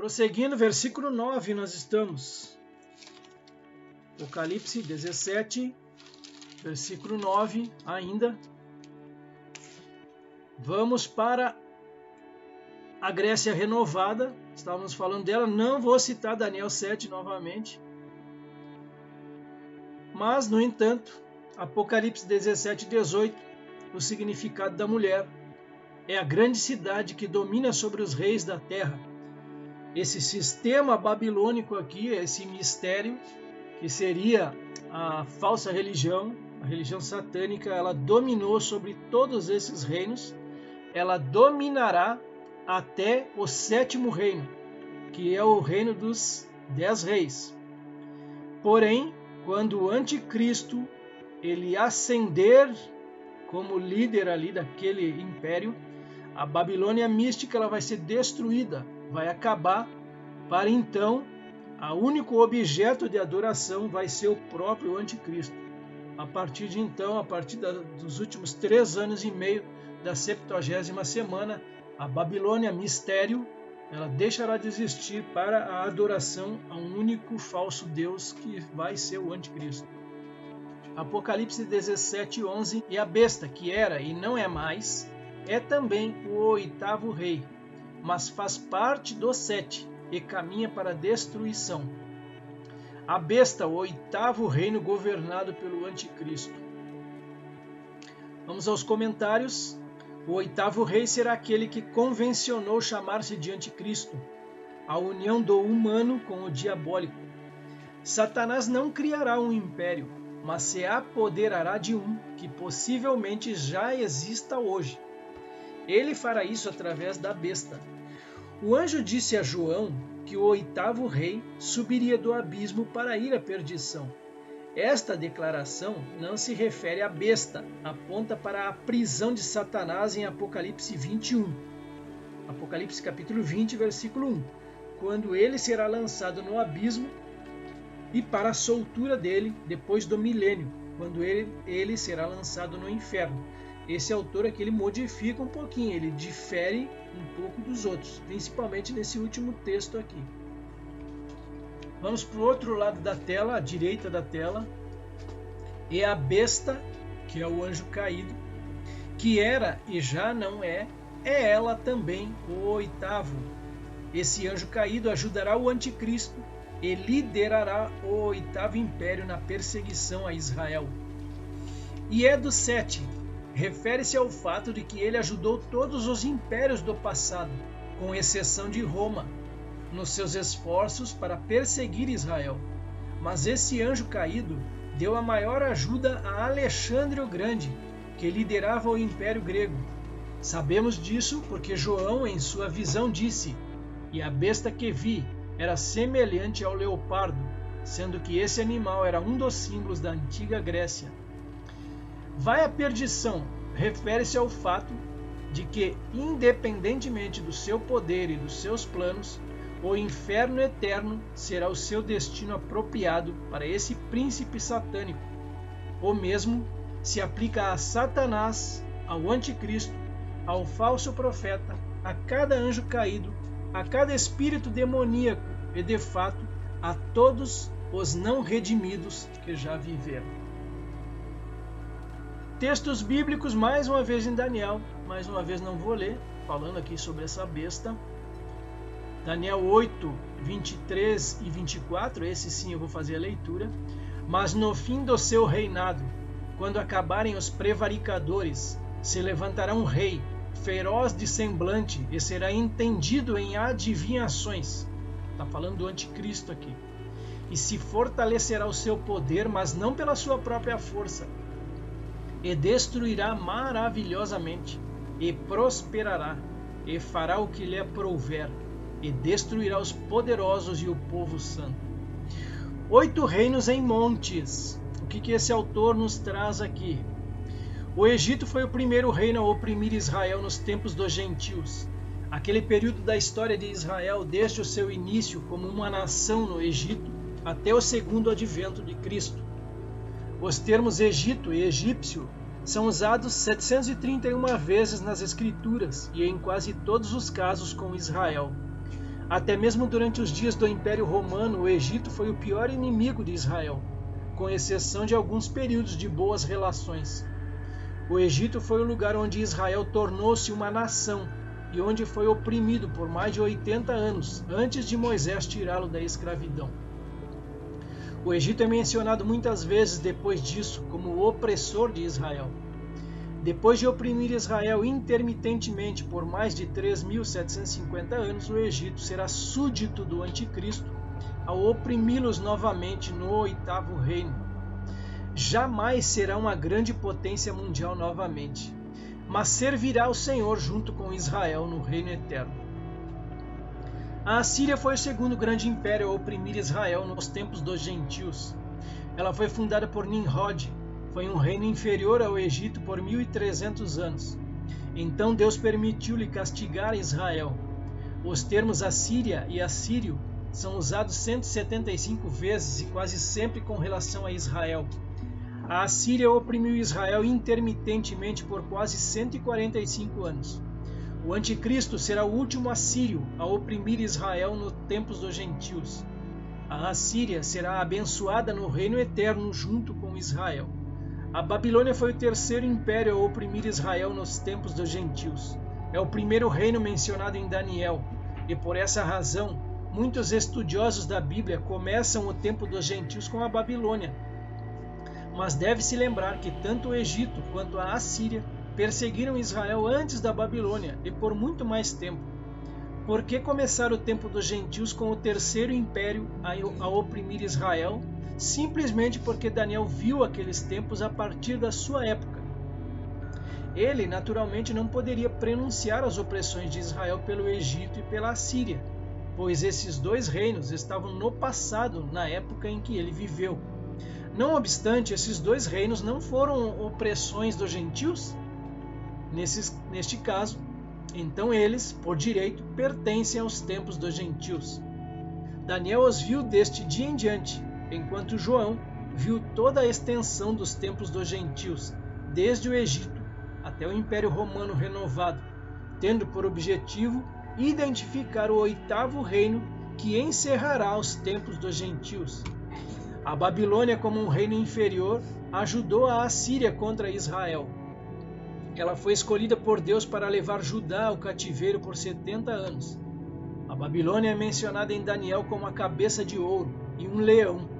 Prosseguindo, versículo 9, nós estamos. Apocalipse 17, versículo 9 ainda. Vamos para a Grécia renovada. Estávamos falando dela, não vou citar Daniel 7 novamente. Mas, no entanto, Apocalipse 17, 18, o significado da mulher é a grande cidade que domina sobre os reis da terra. Esse sistema babilônico aqui, esse mistério, que seria a falsa religião, a religião satânica, ela dominou sobre todos esses reinos. Ela dominará até o 7º reino, que é o reino dos 10 reis. Porém, quando o anticristo ele ascender como líder ali daquele império, a Babilônia mística ela vai ser destruída, vai acabar, para então o único objeto de adoração vai ser o próprio anticristo. A partir de então, a partir dos últimos 3 anos e meio da 70ª semana, a Babilônia mistério ela deixará de existir para a adoração a um único falso Deus que vai ser o anticristo. Apocalipse 17, 11, e a besta que era e não é mais, é também o 8º rei, mas faz parte do 7 e caminha para a destruição. A besta, o 8º reino governado pelo anticristo. Vamos aos comentários. O 8º rei será aquele que convencionou chamar-se de anticristo, a união do humano com o diabólico. Satanás não criará um império, mas se apoderará de um que possivelmente já exista hoje. Ele fará isso através da besta. O anjo disse a João que o 8º rei subiria do abismo para ir à perdição. Esta declaração não se refere à besta, aponta para a prisão de Satanás em Apocalipse 21. Apocalipse capítulo 20, versículo 1. Quando ele será lançado no abismo e para a soltura dele depois do milênio, quando ele será lançado no inferno. Esse autor aqui ele modifica um pouquinho, ele difere um pouco dos outros, principalmente nesse último texto aqui. Vamos para o outro lado da tela, à direita da tela. E a besta, que é o anjo caído, que era e já não é ela também o 8º. Esse anjo caído ajudará o anticristo e liderará o 8º império na perseguição a Israel. E é do 7, refere-se ao fato de que ele ajudou todos os impérios do passado, com exceção de Roma, nos seus esforços para perseguir Israel. Mas esse anjo caído deu a maior ajuda a Alexandre o Grande, que liderava o Império Grego. Sabemos disso porque João, em sua visão, disse: "E a besta que vi era semelhante ao leopardo", sendo que esse animal era um dos símbolos da antiga Grécia. Vai à perdição refere-se ao fato de que, independentemente do seu poder e dos seus planos, o inferno eterno será o seu destino apropriado para esse príncipe satânico. O mesmo se aplica a Satanás, ao anticristo, ao falso profeta, a cada anjo caído, a cada espírito demoníaco e, de fato, a todos os não redimidos que já viveram. Textos bíblicos, mais uma vez em Daniel, mais uma vez não vou ler, falando aqui sobre essa besta. Daniel 8, 23 e 24, esse sim eu vou fazer a leitura. Mas no fim do seu reinado, quando acabarem os prevaricadores, se levantará um rei, feroz de semblante, e será entendido em adivinhações. Está falando do anticristo aqui. E se fortalecerá o seu poder, mas não pela sua própria força. E destruirá maravilhosamente, e prosperará, e fará o que lhe aprouver, e destruirá os poderosos e o povo santo. 8 reinos em montes. O que esse autor nos traz aqui? O Egito foi o primeiro reino a oprimir Israel nos tempos dos gentios. Aquele período da história de Israel, desde o seu início como uma nação no Egito, até o segundo advento de Cristo. Os termos Egito e egípcio são usados 731 vezes nas Escrituras e em quase todos os casos com Israel. Até mesmo durante os dias do Império Romano, o Egito foi o pior inimigo de Israel, com exceção de alguns períodos de boas relações. O Egito foi o lugar onde Israel tornou-se uma nação e onde foi oprimido por mais de 80 anos, antes de Moisés tirá-lo da escravidão. O Egito é mencionado muitas vezes depois disso como o opressor de Israel. Depois de oprimir Israel intermitentemente por mais de 3.750 anos, o Egito será súdito do Anticristo ao oprimi-los novamente no 8º reino. Jamais será uma grande potência mundial novamente, mas servirá ao Senhor junto com Israel no reino eterno. A Assíria foi o segundo grande império a oprimir Israel nos tempos dos gentios. Ela foi fundada por Nimrod. Foi um reino inferior ao Egito por 1.300 anos. Então Deus permitiu-lhe castigar Israel. Os termos Assíria e Assírio são usados 175 vezes e quase sempre com relação a Israel. A Assíria oprimiu Israel intermitentemente por quase 145 anos. O Anticristo será o último assírio a oprimir Israel nos tempos dos gentios. A Assíria será abençoada no reino eterno junto com Israel. A Babilônia foi o terceiro império a oprimir Israel nos tempos dos gentios. É o primeiro reino mencionado em Daniel, e por essa razão, muitos estudiosos da Bíblia começam o tempo dos gentios com a Babilônia. Mas deve-se lembrar que tanto o Egito quanto a Assíria perseguiram Israel antes da Babilônia e por muito mais tempo. Por que começar o tempo dos gentios com o terceiro império a oprimir Israel? Simplesmente porque Daniel viu aqueles tempos a partir da sua época. Ele, naturalmente, não poderia prenunciar as opressões de Israel pelo Egito e pela Assíria, pois esses dois reinos estavam no passado, na época em que ele viveu. Não obstante, esses dois reinos não foram opressões dos gentios? Neste caso, então eles, por direito, pertencem aos tempos dos gentios. Daniel os viu deste dia em diante, enquanto João viu toda a extensão dos tempos dos gentios, desde o Egito até o Império Romano renovado, tendo por objetivo identificar o 8º reino que encerrará os tempos dos gentios. A Babilônia, como um reino inferior, ajudou a Assíria contra Israel. Ela foi escolhida por Deus para levar Judá ao cativeiro por 70 anos. A Babilônia é mencionada em Daniel como a cabeça de ouro e um leão.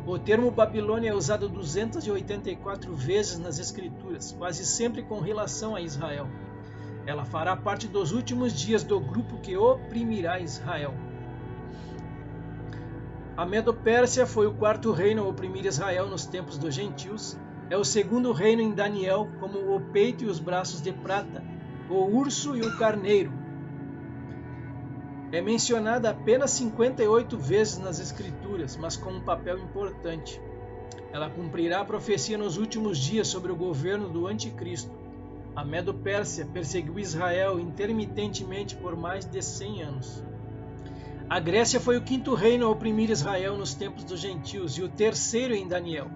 O termo Babilônia é usado 284 vezes nas Escrituras, quase sempre com relação a Israel. Ela fará parte dos últimos dias do grupo que oprimirá Israel. A Medo-Pérsia foi o 4º reino a oprimir Israel nos tempos dos gentios. É o 2º reino em Daniel, como o peito e os braços de prata, o urso e o carneiro. É mencionada apenas 58 vezes nas Escrituras, mas com um papel importante. Ela cumprirá a profecia nos últimos dias sobre o governo do Anticristo. A Medo-Pérsia perseguiu Israel intermitentemente por mais de 100 anos. A Grécia foi o 5º reino a oprimir Israel nos tempos dos gentios e o 3º em Daniel.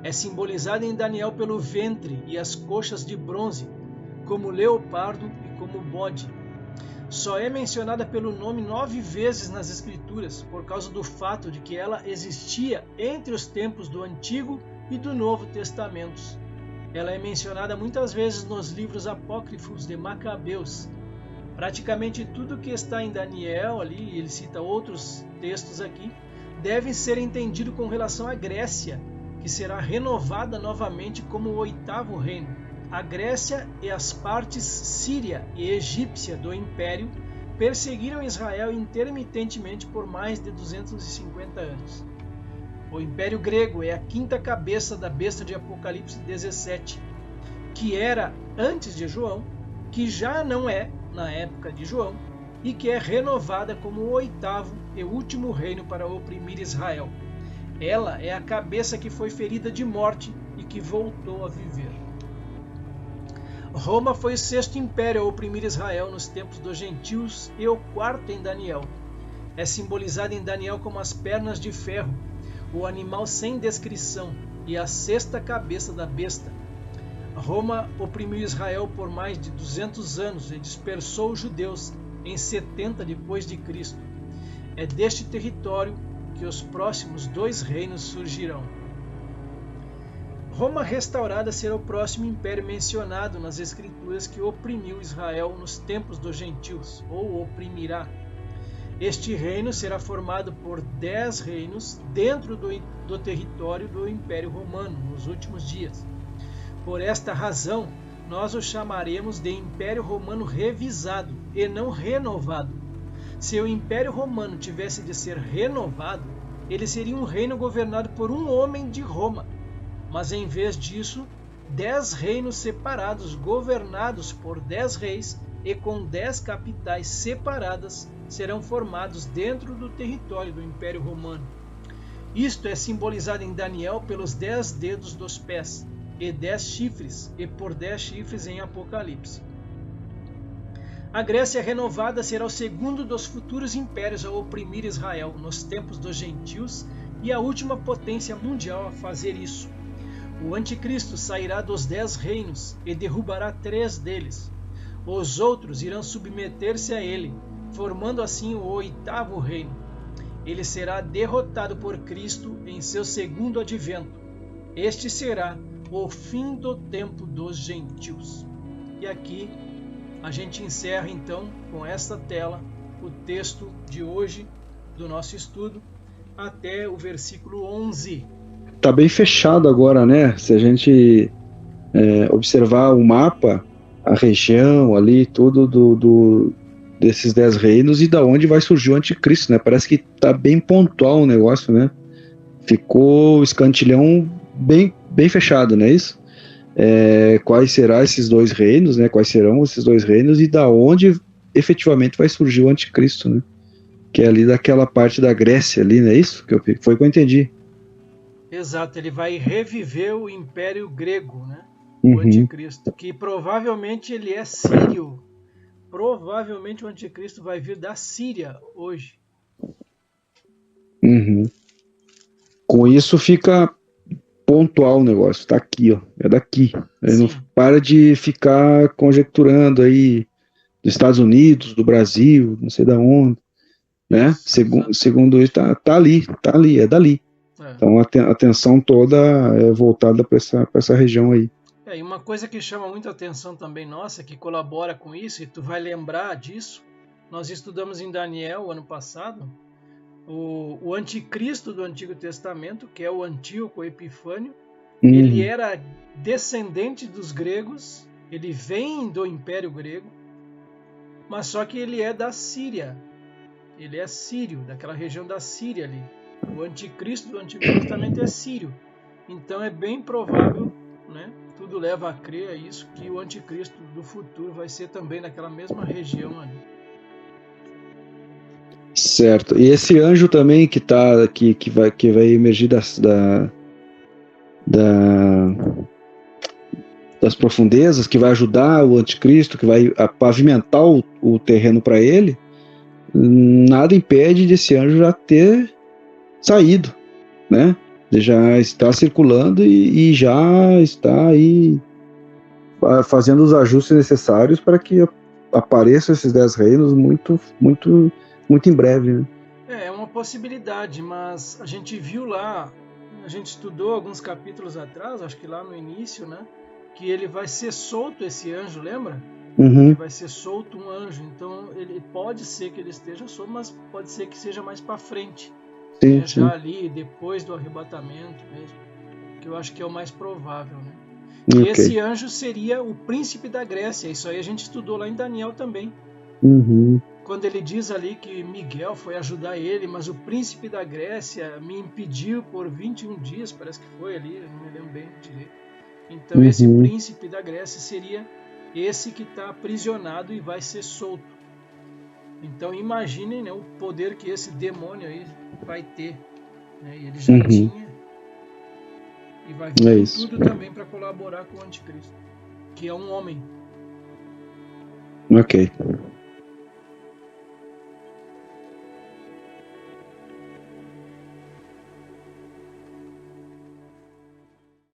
É simbolizada em Daniel pelo ventre e as coxas de bronze, como leopardo e como bode. Só é mencionada pelo nome 9 vezes nas Escrituras, por causa do fato de que ela existia entre os tempos do Antigo e do Novo Testamentos. Ela é mencionada muitas vezes nos livros apócrifos de Macabeus. Praticamente tudo que está em Daniel, ali, ele cita outros textos aqui, deve ser entendido com relação à Grécia, que será renovada novamente como o 8º reino. A Grécia e as partes síria e egípcia do Império perseguiram Israel intermitentemente por mais de 250 anos. O Império Grego é a 5ª cabeça da besta de Apocalipse 17, que era antes de João, que já não é na época de João, e que é renovada como o 8º e último reino para oprimir Israel. Ela é a cabeça que foi ferida de morte e que voltou a viver. Roma foi o 6º império a oprimir Israel nos tempos dos gentios e o 4º em Daniel. É simbolizado em Daniel como as pernas de ferro, o animal sem descrição e a 6ª cabeça da besta. Roma oprimiu Israel por mais de 200 anos e dispersou os judeus em 70 depois de Cristo. É deste território que os próximos 2 reinos surgirão. Roma restaurada será o próximo império mencionado nas Escrituras que oprimiu Israel nos tempos dos gentios, ou oprimirá. Este reino será formado por 10 reinos dentro do território do Império Romano nos últimos dias. Por esta razão, nós o chamaremos de Império Romano revisado e não renovado. Se o Império Romano tivesse de ser renovado, ele seria um reino governado por um homem de Roma. Mas em vez disso, 10 reinos separados governados por 10 reis e com 10 capitais separadas serão formados dentro do território do Império Romano. Isto é simbolizado em Daniel pelos 10 dedos dos pés e 10 chifres, e por 10 chifres em Apocalipse. A Grécia renovada será o segundo dos futuros impérios a oprimir Israel nos tempos dos gentios e a última potência mundial a fazer isso. O anticristo sairá dos 10 reinos e derrubará 3 deles. Os outros irão submeter-se a ele, formando assim o 8º reino. Ele será derrotado por Cristo em seu segundo advento. Este será o fim do tempo dos gentios. E aqui a gente encerra então com esta tela o texto de hoje do nosso estudo até o versículo 11. Tá bem fechado agora, né? Se a gente observar o mapa, a região ali, tudo desses 10 reinos e da onde vai surgir o anticristo, né? Parece que tá bem pontual o negócio, né? Ficou o escantilhão bem fechado, não é isso? Quais serão esses 2 reinos, né? Quais serão esses 2 reinos e da onde efetivamente vai surgir o anticristo, né? Que é ali daquela parte da Grécia ali, não é isso? Foi o que eu entendi. Exato, ele vai reviver o Império Grego, né? Uhum. O anticristo, que provavelmente ele é sírio. Provavelmente o anticristo vai vir da Síria hoje. Uhum. Com isso fica pontual o negócio, tá aqui, ó, é daqui. Ele não para de ficar conjecturando aí dos Estados Unidos, do Brasil, não sei da onde, né? Segundo isso, tá ali, é dali. Então a atenção toda é voltada para essa região aí. E uma coisa que chama muita atenção também nossa, que colabora com isso, e tu vai lembrar disso, nós estudamos em Daniel ano passado, o anticristo do Antigo Testamento, que é o Antíoco Epifânio, ele era descendente dos gregos, ele vem do Império Grego, mas só que ele é da Síria, ele é sírio, daquela região da Síria ali. O anticristo do Antigo Testamento é sírio, então é bem provável, né? Tudo leva a crer a isso, que o anticristo do futuro vai ser também naquela mesma região ali. Certo. E esse anjo também que vai emergir das profundezas, que vai ajudar o anticristo, que vai pavimentar o terreno para ele, nada impede desse anjo já ter saído, né? Ele já está circulando e já está aí fazendo os ajustes necessários para que apareçam esses 10 reinos muito em breve, né? É uma possibilidade, mas a gente viu lá, a gente estudou alguns capítulos atrás, acho que lá no início, né? Que ele vai ser solto, esse anjo, lembra? Uhum. Ele vai ser solto um anjo, então ele pode ser que ele esteja solto, mas pode ser que seja mais para frente. Sim, né? Já ali, depois do arrebatamento mesmo, que eu acho que é o mais provável, né? E esse anjo seria o príncipe da Grécia, isso aí a gente estudou lá em Daniel também. Uhum. Quando ele diz ali que Miguel foi ajudar ele, mas o príncipe da Grécia me impediu por 21 dias, parece que foi ali, eu não me lembro bem direito. Então esse príncipe da Grécia seria esse que está aprisionado e vai ser solto. Então imaginem, né, o poder que esse demônio aí vai ter. Né? E ele já tinha. E vai vir tudo também para colaborar com o anticristo, que é um homem. Ok.